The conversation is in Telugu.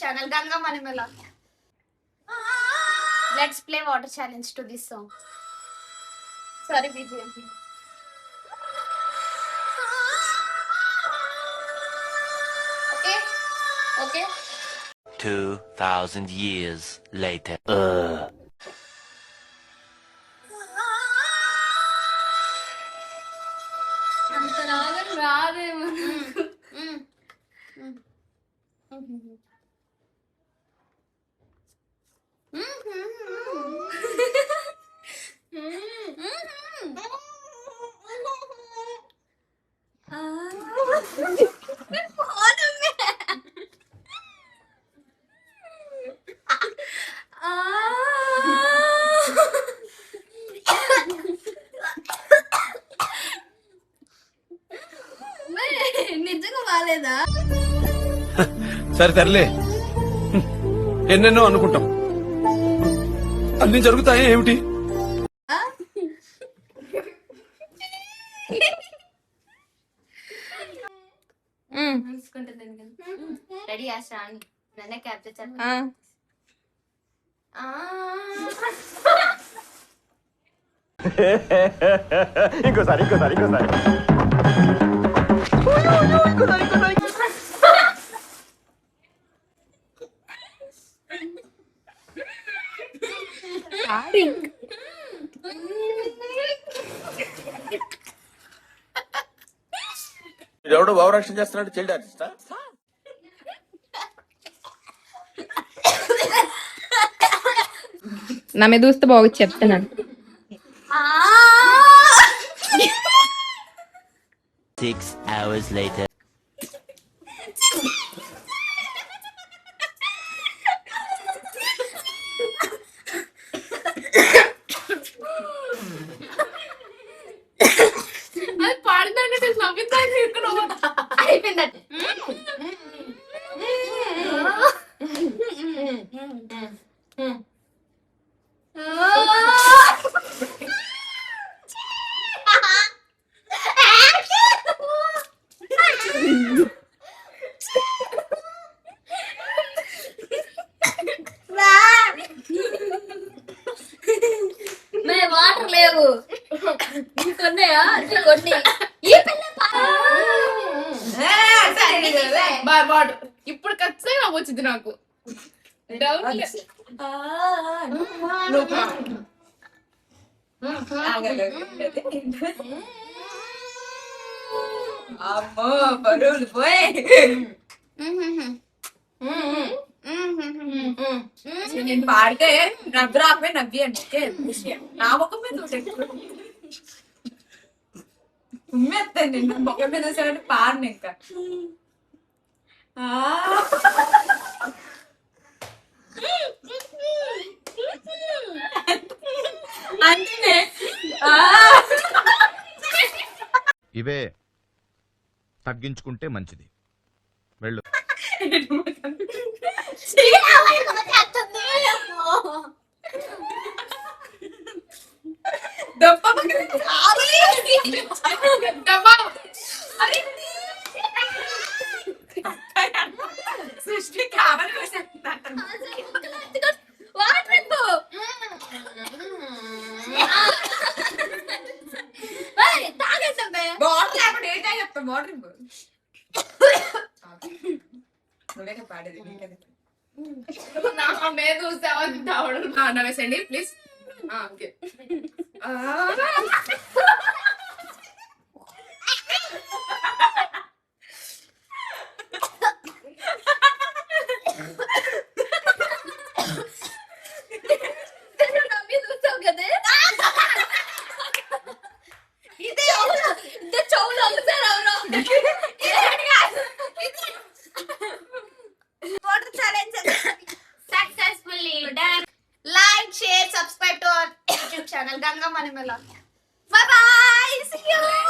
channel Ganga Manimala. Let's play water challenge to this song. Sorry, BGM. Okay. 2,000 years later. నిజంగా బాలేదా? సరే తరలే, ఎన్నెన్నో అనుకుంటాం, అన్ని జరుగుతాయి ఏమిటి? రెడీ ఆశా నన్నే క్యాప్చర్ చేయాలి. ఇంకోసారి ఎవడో భావరక్షణ చేస్తున్నాడు, చైల్డ్ ఆర్టిస్టా? నా మీద చూస్తే బాగా చెప్తున్నాను. 6 hours later. అది పాడుతుంటే నవ్వుతాను అయిపోయిందట. వాటర్ లేవు కొన్నాయా? కొన్ని ఇప్పుడు ఖచ్చితంగా వచ్చింది నాకు డౌట్. అమ్మో బరువులు పోయి నేను పాడితే నవ్వురాపే నవ్వి అంటే విషయం నా ముఖం మీద ఉమ్మేస్తాను. నిన్ను ముఖం మీద వచ్చామంటే పాడిన ఇంకా అంతే. ఇవే తగ్గించుకుంటే మంచిది. వెళ్ళు. సృష్టి కావాలి వాటర్ లేకుండా ఏ టైం చెప్తాం. వాటర్ నువ్వే పాడేది నా మీద చూసావా? నవ్వేసండి please. Okay water challenge successfully done. Like, share, subscribe to our YouTube channel Ganga Manimala. Bye bye. See you.